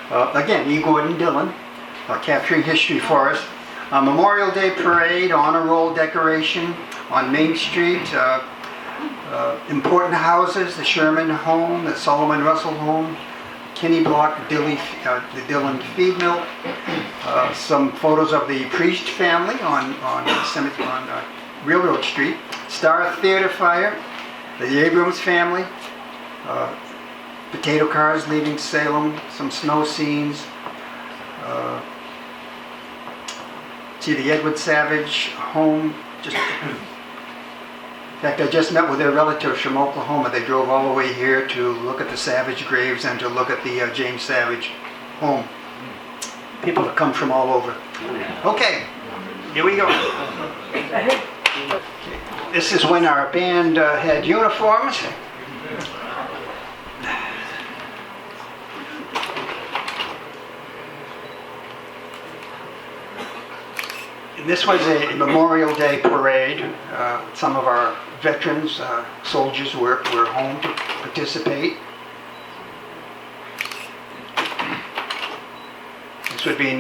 Again, E. Gordon Dillon, capturing history for us. Memorial Day Parade, honor roll decoration on Main Street. Important houses, the Sherman home, the Solomon Russell home, Kinney Block, the Dillon Feed Mill. Some photos of the Priest family on Railroad Street. Star Theater fire, the Abrams family. Potato cars leaving Salem, some snow scenes. See the Edward Savage home. In fact, I just met with their relatives from Oklahoma. They drove all the way here to look at the Savage graves and to look at the James Savage home. People have come from all over. Okay, here we go. This is when our band had uniforms. And this was a Memorial Day parade. Some of our veterans, soldiers were home to participate. This would be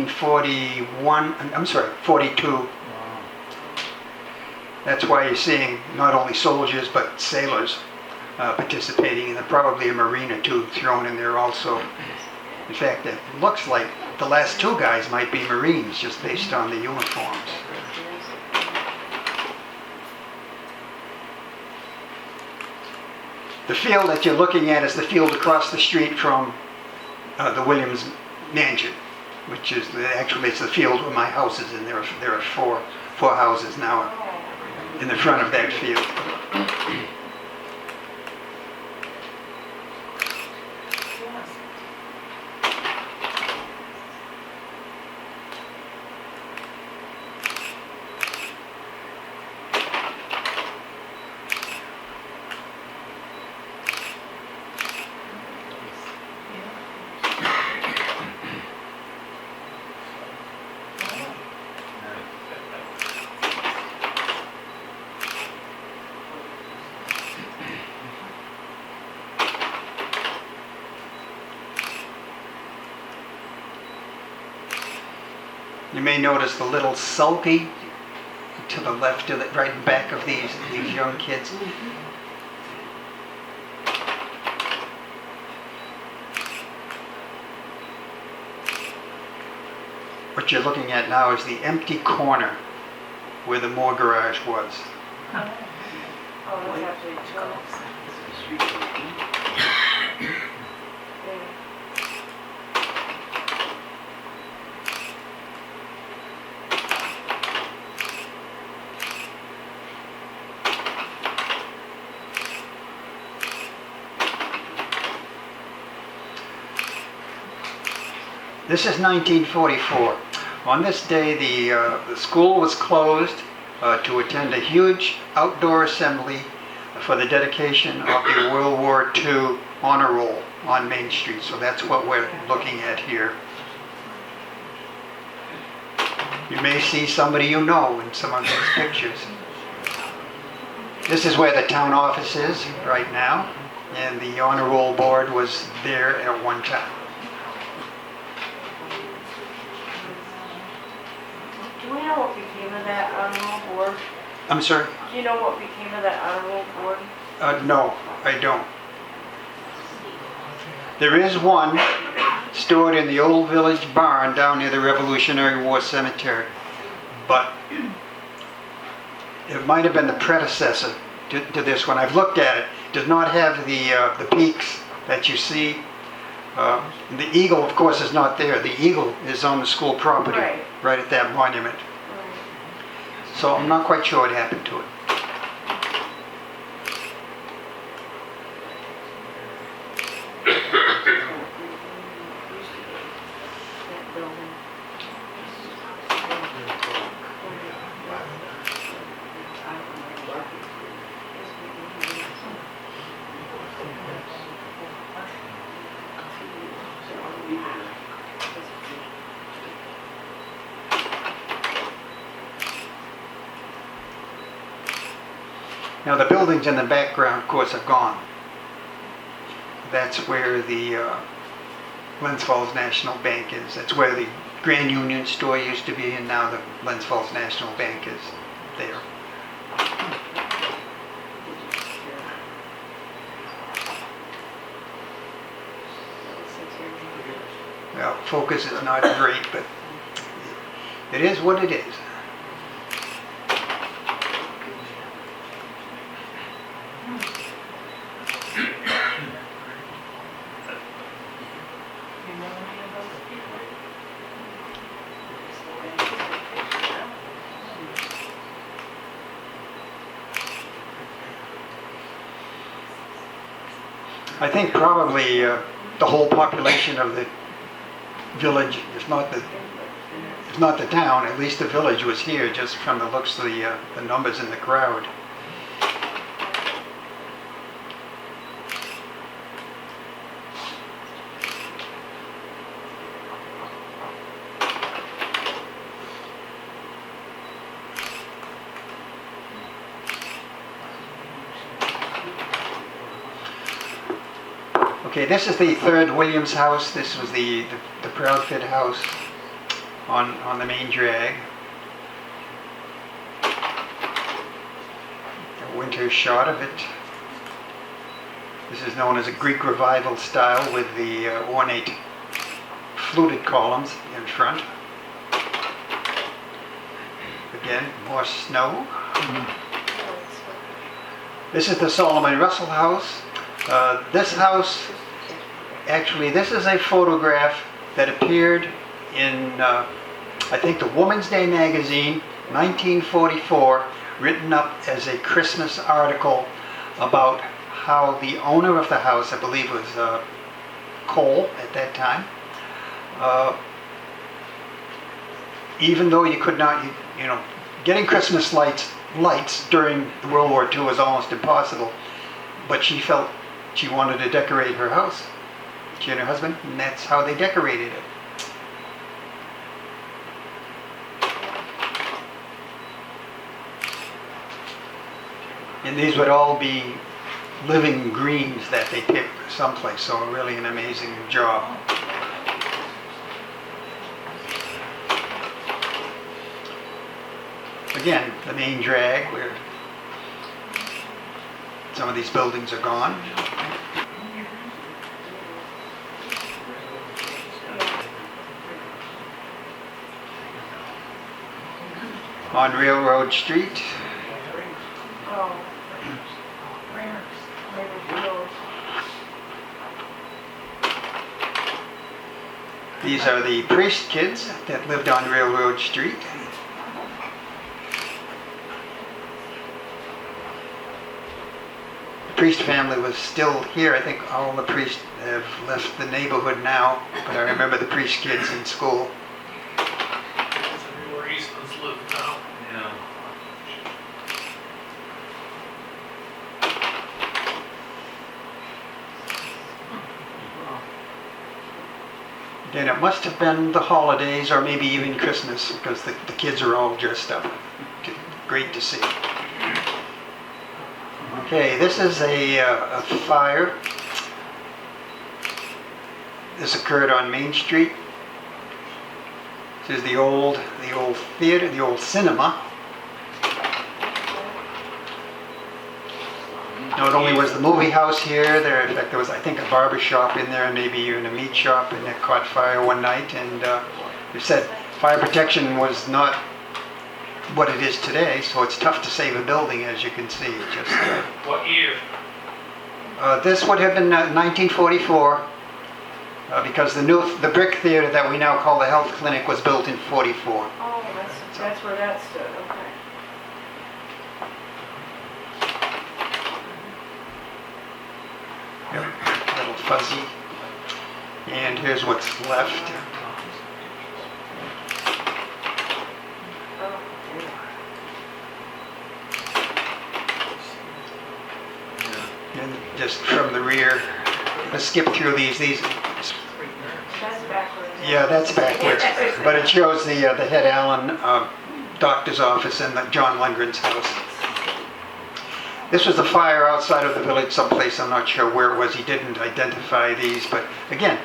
42. That's why you're seeing not only soldiers but sailors participating, and probably a Marine or two thrown in there also. In fact, it looks like the last two guys might be Marines just based on the uniforms. The field that you're looking at is the field across the street from the Williams Mansion, which is actually it's the field where my house is in. There are four houses now in the front of that field. You may notice the little sulky to the left of right back of these young kids. What you're looking at now is the empty corner where the Moore garage was. This is 1944. On this day, the school was closed to attend a huge outdoor assembly for the dedication of the World War II honor roll on Main Street. So that's what we're looking at here. You may see somebody you know in some of these pictures. This is where the town office is right now, and the honor roll board was there at one time. Do we know what became of that honor roll board? I'm sorry? Do you know what became of that honor roll board? No, I don't. There is one stored in the old village barn down near the Revolutionary War Cemetery, but it might have been the predecessor to this one. I've looked at it. It does not have the peaks that you see. The eagle, of course, is not there. The eagle is on the school property, right at that monument. So I'm not quite sure what happened to it. Now the buildings in the background, of course, are gone. That's where the Glens Falls National Bank is. That's where the Grand Union store used to be, and now the Glens Falls National Bank is there. Well, focus is not great, but it is what it is. I think probably the whole population of the village, if not the town, at least the village was here, just from the looks of the numbers in the crowd. Okay, this is the third Williams house. This was the Proudfit house on the main drag. A winter shot of it. This is known as a Greek Revival style with the ornate fluted columns in front. Again, more snow. This is the Solomon Russell house. This house, actually, this is a photograph that appeared in, I think, the Woman's Day magazine, 1944, written up as a Christmas article about how the owner of the house, I believe was Cole at that time, even though you could not, you know, getting Christmas lights during World War II was almost impossible, but she felt she wanted to decorate her house, she and her husband, and that's how they decorated it. And these would all be living greens that they picked someplace, so really an amazing job. Again, the main drag where some of these buildings are gone. On Railroad Street. These are the priest kids that lived on Railroad Street. The priest family was still here. I think all the priests have left the neighborhood now, but I remember the priest kids in school. Where Eastman's live now. Yeah. Again, it must have been the holidays or maybe even Christmas because the kids are all dressed up. Great to see. Okay, this is a fire. This occurred on Main Street. This is the old theater, the old cinema. Not only was the movie house here, in fact there was, I think, a barber shop in there, and maybe even a meat shop, and it caught fire one night. And they said fire protection was not what it is today, so it's tough to save a building, as you can see. Just What year? this would have been 1944, because the brick theater that we now call the health clinic was built in 44. Oh, that's where that stood, okay. Yep, a little fuzzy. And here's what's left. And just from the rear, let's skip through these. That's backwards. Yeah, that's backwards. But it shows the Head Allen doctor's office and the John Lundgren's house. This was a fire outside of the village someplace. I'm not sure where it was. He didn't identify these. But again,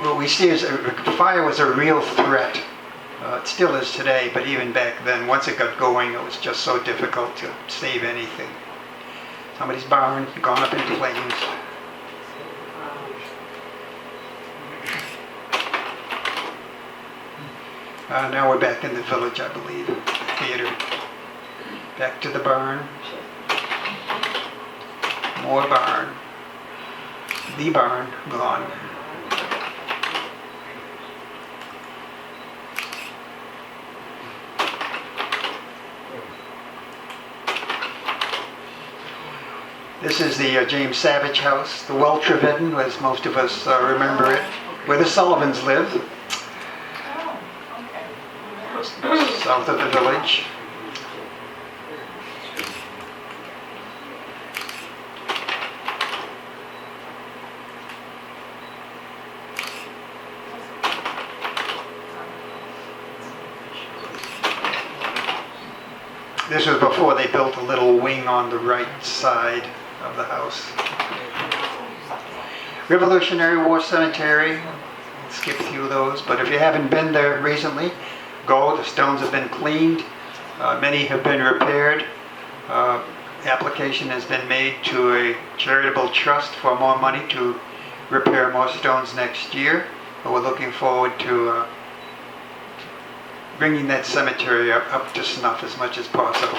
what we see is fire was a real threat. It still is today, but even back then, once it got going, it was just so difficult to save anything. Somebody's barn gone up in flames. Now we're back in the village, I believe. Theater. Back to the barn. More barn. The barn gone. This is the James Savage house, the Well Trevedden, as most of us remember it, where the Sullivans live, Oh, okay. south of the village. This was before they built a little wing on the right side of the house. Revolutionary War Cemetery. Skip through those, but if you haven't been there recently, go. The stones have been cleaned. Many have been repaired. Application has been made to a charitable trust for more money to repair more stones next year. But we're looking forward to bringing that cemetery up to snuff as much as possible.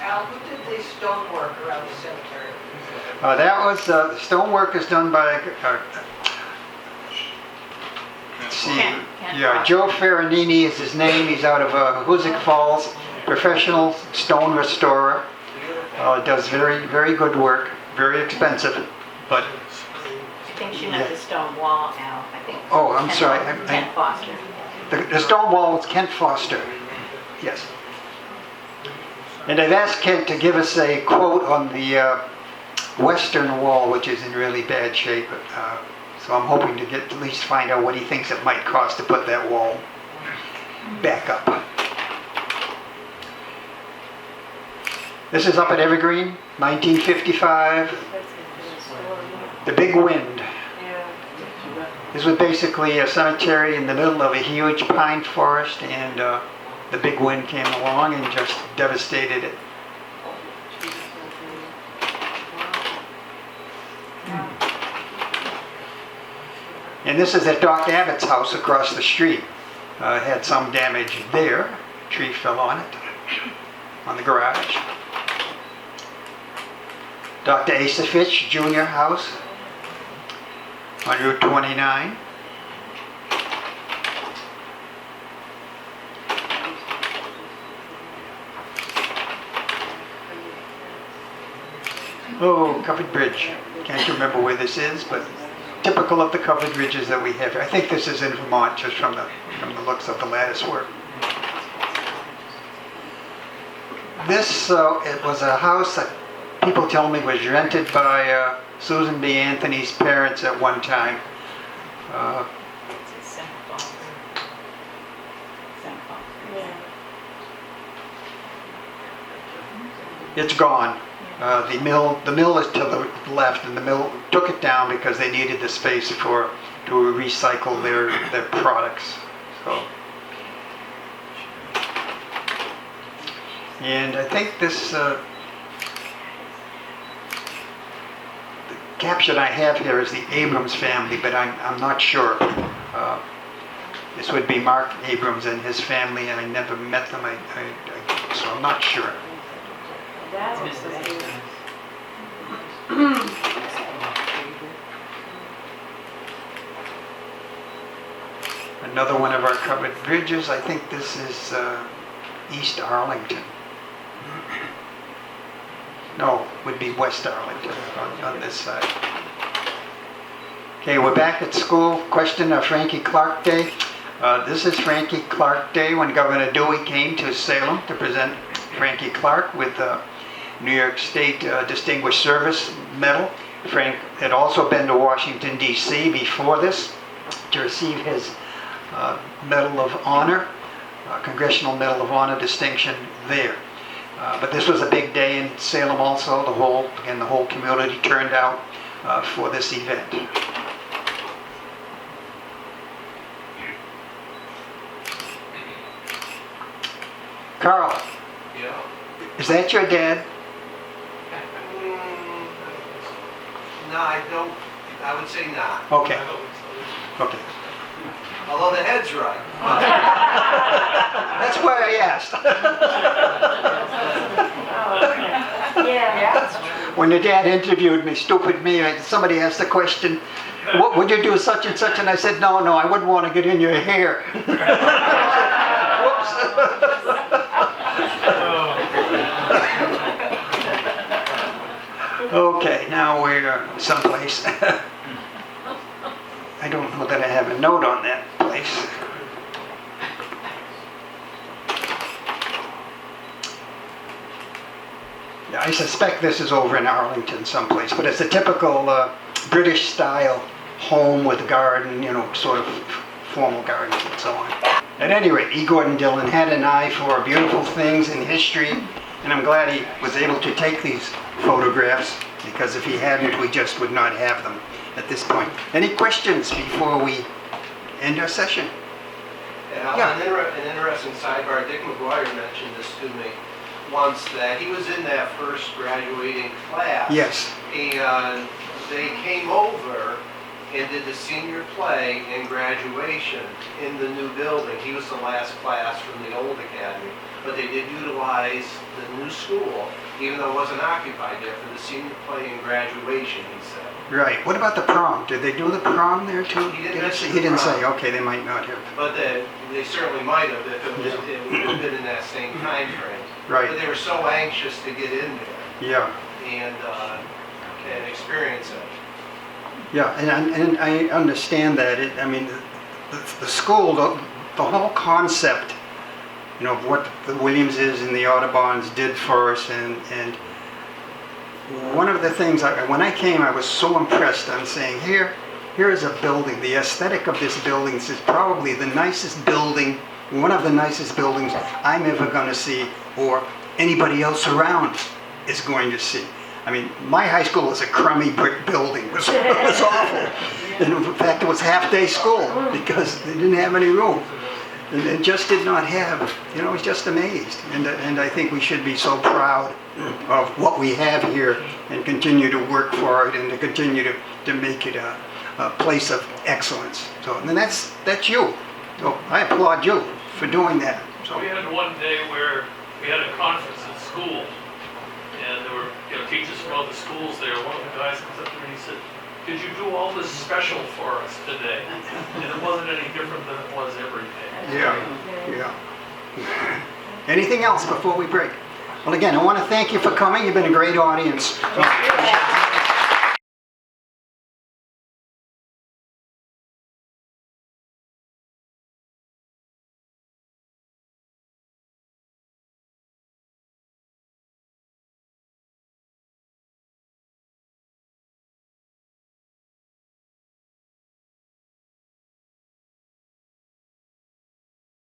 Al, who did the stonework around the cemetery? That was the stonework is done by let's see, Ken yeah, Joe Ferranini is his name. He's out of Hoosick Falls, professional stone restorer. Does very good work. Very expensive, but I think she meant the stone wall, Al. I think. Oh, I'm sorry. Ken Foster. the stone wall was Kent Foster. Yes. And I've asked Kent to give us a quote on the western wall, which is in really bad shape. So I'm hoping to at least find out what he thinks it might cost to put that wall back up. This is up at Evergreen, 1955. The Big Wind. This was basically a cemetery in the middle of a huge pine forest, and the big wind came along and just devastated it. And this is at Doc Abbott's house across the street. Had some damage there. A tree fell on it, on the garage. Dr. Asa Fitch Jr. house on Route 29. Oh, covered bridge. Can't remember where this is, but typical of the covered bridges that we have. I think this is in Vermont, just from the looks of the lattice work. This it was a house that people tell me was rented by Susan B. Anthony's parents at one time. It's gone. The mill is to the left, and the mill took it down because they needed the space to recycle their products. So, and I think this the caption I have here is the Abrams family, but I'm not sure. This would be Mark Abrams and his family, and I never met them, so I'm not sure. That was the big. Another one of our covered bridges. I think this is East Arlington. No, would be West Arlington on this side. Okay, we're back at school. Question of Frankie Clark Day. This is Frankie Clark Day when Governor Dewey came to Salem to present Frankie Clark with the New York State Distinguished Service Medal. Frank had also been to Washington, D.C. before this to receive his Medal of Honor, Congressional Medal of Honor distinction there. But this was a big day in Salem also. The whole community turned out for this event. Carl, Yeah. is that your dad? No, I don't, I would say not. Okay, okay. Although the head's right. That's why I asked. Yeah. When your dad interviewed me, stupid me, somebody asked the question, what would you do such and such? And I said, no, I wouldn't want to get in your hair. Whoops. Okay, now we're someplace. I don't know that I have a note on that place. Yeah, I suspect this is over in Arlington someplace, but it's a typical British style home with a garden, sort of formal gardens and so on. At any rate, E. Gordon Dillon had an eye for beautiful things in history, and I'm glad he was able to take these photographs, because if he hadn't, we just would not have them at this point. Any questions before we end our session? Yeah. An interesting sidebar, Dick McGuire mentioned this to me once, that he was in that first graduating class. Yes. And they came over and did the senior play and graduation in the new building. He was the last class from the old academy, but they did utilize the new school, even though it wasn't occupied yet, for the senior play and graduation, he said. Right. What about the prom? Did they do the prom there too? He didn't mention He the didn't prom. say. Okay, they might not have. But they certainly might have if it would have been in that same time frame. Right. But they were so anxious to get in there Yeah. and experience it. Yeah, and I understand that. The school, the whole concept, of what the Williamses and the Audubons did for us, and one of the things, when I came, I was so impressed on saying, here is a building. The aesthetic of this building is probably the nicest building, one of the nicest buildings I'm ever going to see, or anybody else around is going to see. My high school was a crummy brick building. It was awful. And in fact, it was half-day school because they didn't have any room. And it just did not have, I was just amazed. And I think we should be so proud of what we have here and continue to work for it and to continue to make it a place of excellence. So, and that's you. So I applaud you for doing that. So. We had one day where we had a conference at school, and there were teachers from other schools there. One of the guys comes up to me and he said, "Did you do all this special for us today?" And it wasn't any different than it was every day. Yeah. Anything else before we break? Well, again, I want to thank you for coming. You've been a great audience.